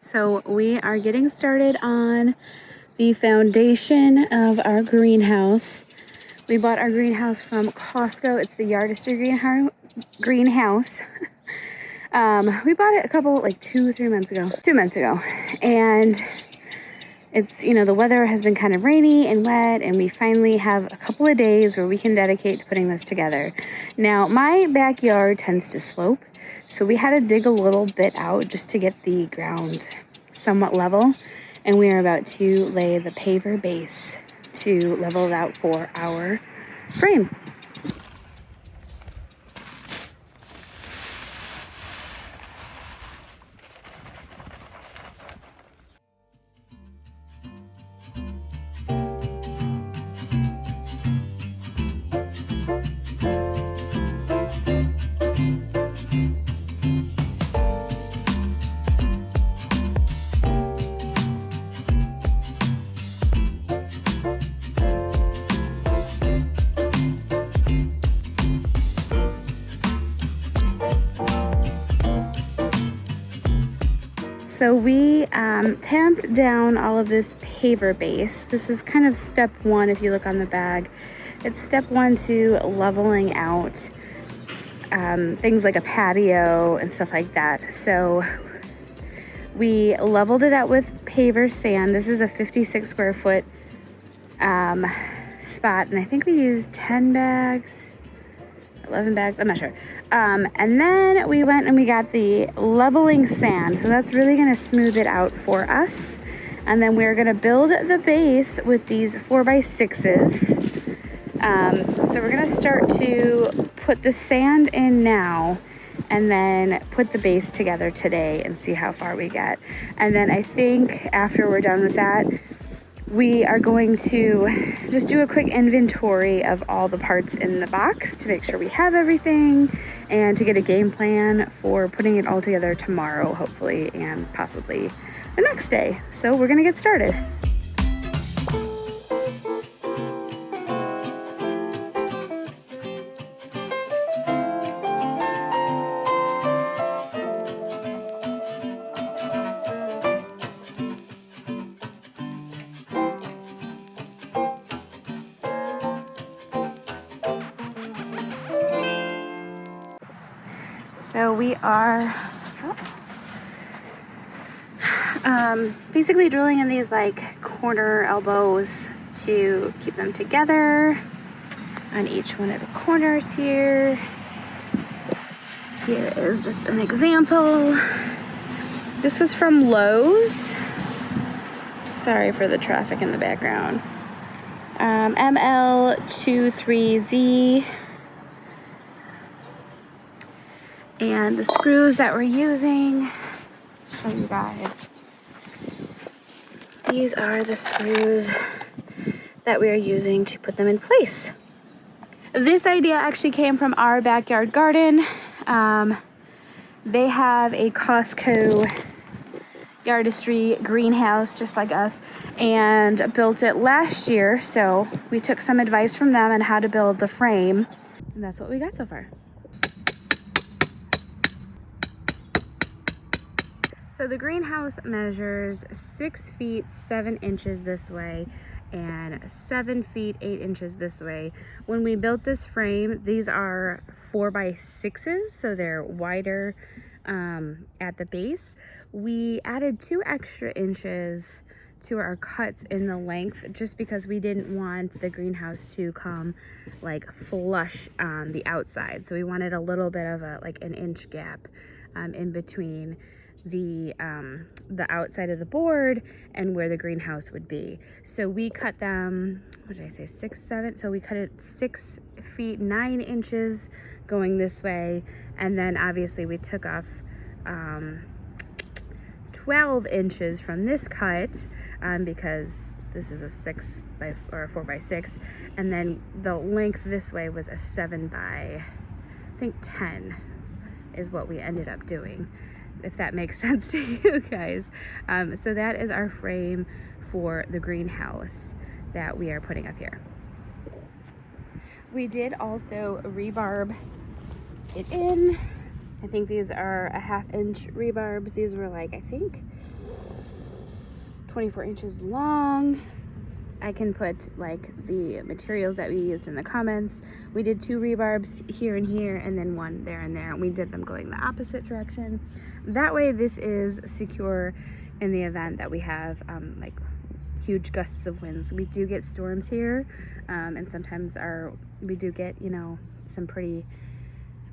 So we are getting started on the foundation of our greenhouse. We bought our greenhouse from Costco. It's the Yardistry greenhouse. We bought it a couple, like 2 months ago. And it's, the weather has been kind of rainy and wet, and we finally have a couple of days where we can dedicate to putting this together. Now, my backyard tends to slope, so we had to dig a little bit out just to get the ground somewhat level, and we are about to lay the paver base to level it out for our frame. So we tamped down all of this paver base. This is kind of step one if you look on the bag. It's step one to leveling out things like a patio and stuff like that. So we leveled it out with paver sand. This is a 56 square foot spot, and I think we used 10 bags. 11 bags, I'm not sure. And then we went and we got the leveling sand. So that's really gonna smooth it out for us. And then we're gonna build the base with these 4x6s. So we're gonna start to put the sand in now and then put the base together today and see how far we get. And then I think after we're done with that, we are going to just do a quick inventory of all the parts in the box to make sure we have everything and to get a game plan for putting it all together tomorrow, hopefully, and possibly the next day. So we're gonna get started. So we are basically drilling in these like corner elbows to keep them together on each one of the corners here. Here is just an example. This was from Lowe's. Sorry for the traffic in the background. ML23Z. And the screws that we're using, show you guys. These are the screws that we are using to put them in place. This idea actually came from our backyard garden. They have a Costco Yardistry greenhouse just like us and built it last year. So we took some advice from them on how to build the frame, and that's what we got so far. So the greenhouse measures 6 feet 7 inches this way and 7 feet 8 inches this way. When we built this frame, these are 4x6s, so they're wider at the base. We added 2 extra inches to our cuts in the length just because we didn't want the greenhouse to come like flush on the outside. So we wanted a little bit of a like an inch gap in between the outside of the board and where the greenhouse would be. So we cut them, what did I say, 6, 7? So we cut it 6 feet 9 inches going this way, and then obviously we took off 12 inches from this cut because this is a 4x6, and then the length this way was a 7 by I think 10 is what we ended up doing, if that makes sense to you guys. So that is our frame for the greenhouse that we are putting up here. We did also rebarb it in. I think these are a 1/2 inch rebarbs. These were like, I think 24 inches long. I can put like the materials that we used in the comments. We did 2 rebarbs here and here, and then 1 there and there. We did them going the opposite direction. That way this is secure in the event that we have like huge gusts of winds. We do get storms here, and sometimes we do get, you know, some pretty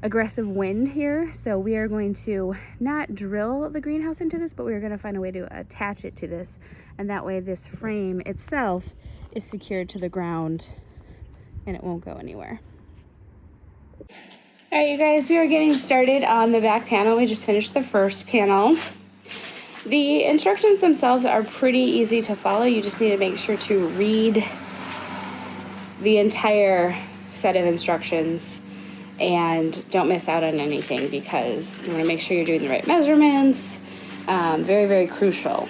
aggressive wind here. So we are going to not drill the greenhouse into this, but we're going to find a way to attach it to this, and that way this frame itself is secured to the ground and it won't go anywhere. All right, you guys, we are getting started on the back panel. We just finished the first panel. The instructions themselves are pretty easy to follow. You just need to make sure to read the entire set of instructions and don't miss out on anything, because you want to make sure you're doing the right measurements. Very, very crucial.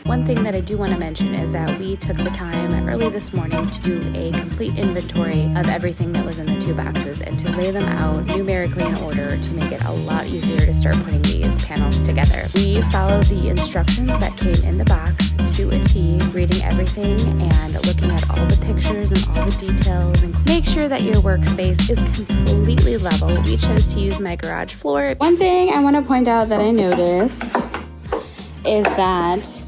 One thing that I do want to mention is that we took the time early this morning to do a complete inventory of everything that was in the 2 boxes and to lay them out numerically in order to make it a lot easier to start putting these panels together. We followed the instructions that came in the box to a T, reading everything and looking at all the pictures and all the details, and make sure that your workspace is completely level. We chose to use my garage floor. One thing I want to point out that I noticed is that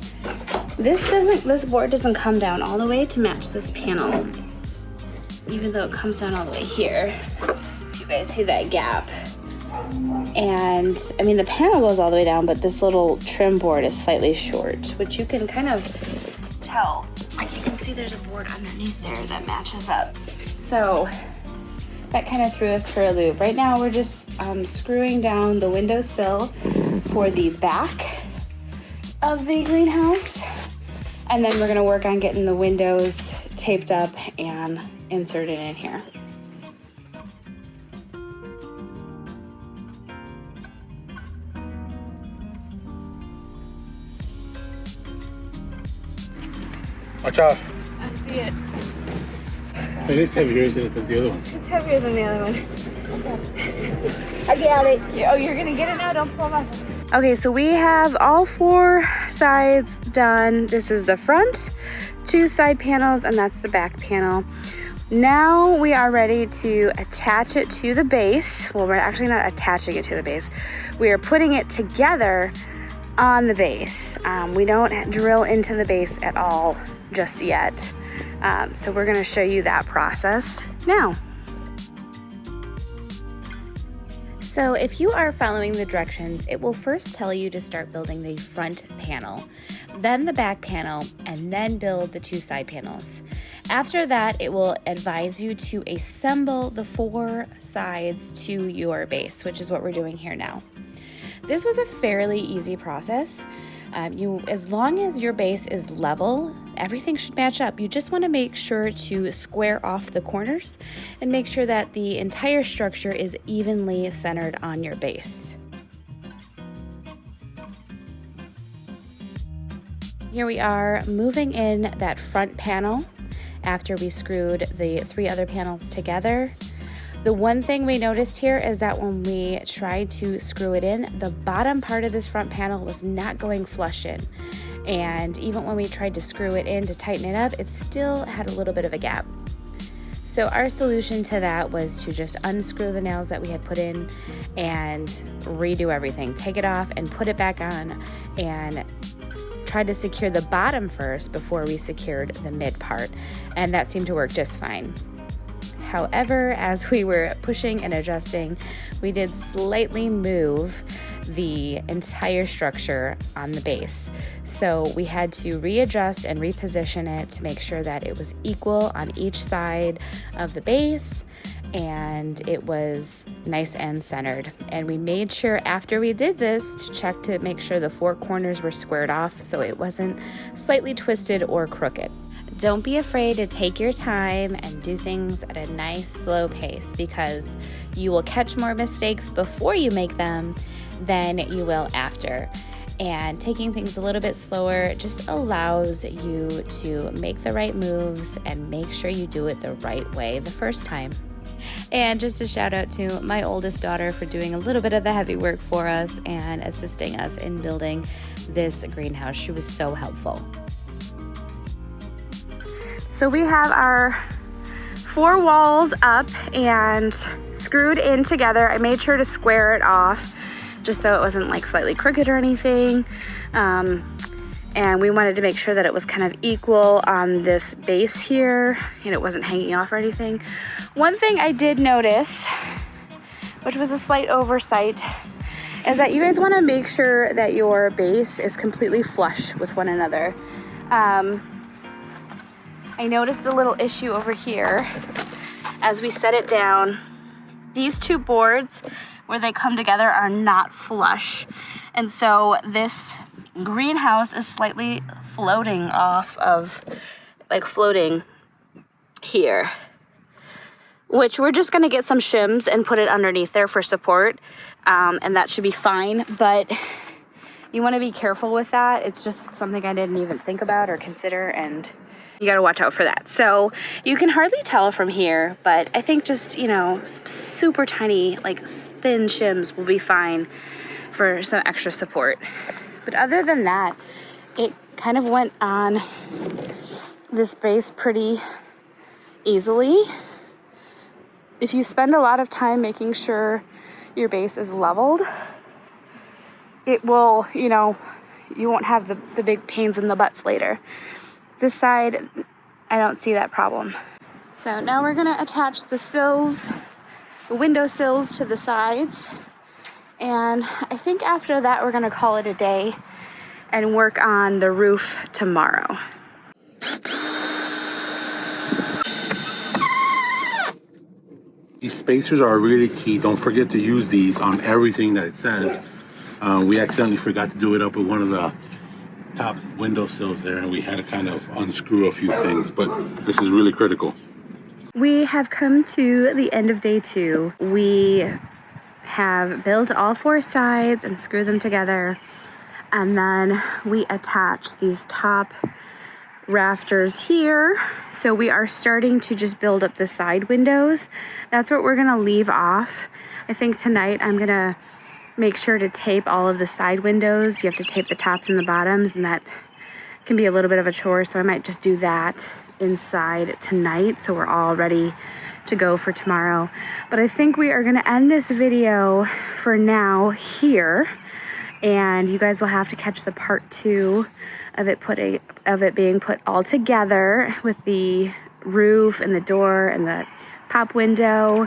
this board doesn't come down all the way to match this panel, even though it comes down all the way here. If you guys see that gap. And I mean, the panel goes all the way down, but this little trim board is slightly short, which you can kind of tell. Like, you can see there's a board underneath there that matches up. So that kind of threw us for a loop. Right now we're just screwing down the windowsill for the back of the greenhouse. And then we're gonna work on getting the windows taped up and inserted in here. Watch out. I see it. It is heavier, isn't it, than the other one? It's heavier than the other one. I got it. Oh, you're gonna get it now? Don't pull my. Okay, so we have all 4 sides done. This is the front 2 side panels, and that's the back panel. Now we are ready to attach it to the base. Well, we're actually not attaching it to the base. We are putting it together on the base. We don't drill into the base at all just yet. So we're gonna show you that process now. So if you are following the directions, it will first tell you to start building the front panel, then the back panel, and then build the 2 side panels. After that, it will advise you to assemble the 4 sides to your base, which is what we're doing here now. This was a fairly easy process. As long as your base is level, everything should match up. You just want to make sure to square off the corners and make sure that the entire structure is evenly centered on your base. Here we are moving in that front panel after we screwed the 3 other panels together. The one thing we noticed here is that when we tried to screw it in, the bottom part of this front panel was not going flush in. And even when we tried to screw it in to tighten it up, it still had a little bit of a gap. So our solution to that was to just unscrew the nails that we had put in and redo everything. Take it off and put it back on, and tried to secure the bottom first before we secured the mid part. And that seemed to work just fine. However, as we were pushing and adjusting, we did slightly move the entire structure on the base. So we had to readjust and reposition it to make sure that it was equal on each side of the base and it was nice and centered. And we made sure after we did this to check to make sure the 4 corners were squared off so it wasn't slightly twisted or crooked. Don't be afraid to take your time and do things at a nice slow pace, because you will catch more mistakes before you make them than you will after. And taking things a little bit slower just allows you to make the right moves and make sure you do it the right way the first time. And just a shout out to my oldest daughter for doing a little bit of the heavy work for us and assisting us in building this greenhouse. She was so helpful. So we have our 4 walls up and screwed in together. I made sure to square it off just so it wasn't like slightly crooked or anything. And we wanted to make sure that it was kind of equal on this base here and it wasn't hanging off or anything. One thing I did notice, which was a slight oversight, is that you guys want to make sure that your base is completely flush with one another. I noticed a little issue over here as we set it down. These 2 boards where they come together are not flush. And so this greenhouse is slightly floating off of, like floating here, which we're just gonna get some shims and put it underneath there for support. And that should be fine, but you wanna be careful with that. It's just something I didn't even think about or consider, and you gotta watch out for that. So you can hardly tell from here, but I think just, you know, some super tiny, like thin shims will be fine for some extra support. But other than that, it kind of went on this base pretty easily. If you spend a lot of time making sure your base is leveled, it will, you know, you won't have the big pains in the butts later. This side, I don't see that problem. So now we're gonna attach the sills, the window sills to the sides. And I think after that, we're gonna call it a day and work on the roof tomorrow. These spacers are really key. Don't forget to use these on everything that it says. We accidentally forgot to do it up with one of the top windowsills there, and we had to kind of unscrew a few things, but this is really critical. We have come to the end of day 2. We have built all 4 sides and screwed them together, and then we attach these top rafters here. So we are starting to just build up the side windows. That's what we're gonna leave off. I think tonight I'm gonna make sure to tape all of the side windows. You have to tape the tops and the bottoms, and that can be a little bit of a chore, so I might just do that inside tonight so we're all ready to go for tomorrow. But I think we are gonna end this video for now here, and you guys will have to catch the part 2 of it being put all together with the roof and the door and the pop window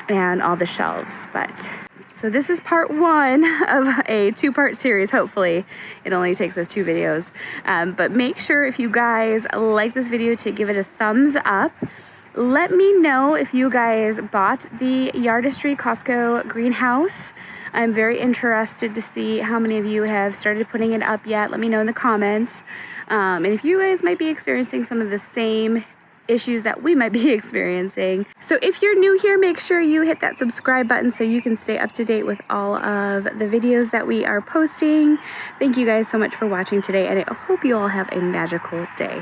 and all the shelves. But so this is part 1 of a 2-part series. Hopefully it only takes us 2 videos. But make sure, if you guys like this video, to give it a thumbs up. Let me know if you guys bought the Yardistry Costco greenhouse. I'm very interested to see how many of you have started putting it up yet. Let me know in the comments. And if you guys might be experiencing some of the same issues that we might be experiencing. So if you're new here, make sure you hit that subscribe button so you can stay up to date with all of the videos that we are posting. Thank you guys so much for watching today, and I hope you all have a magical day.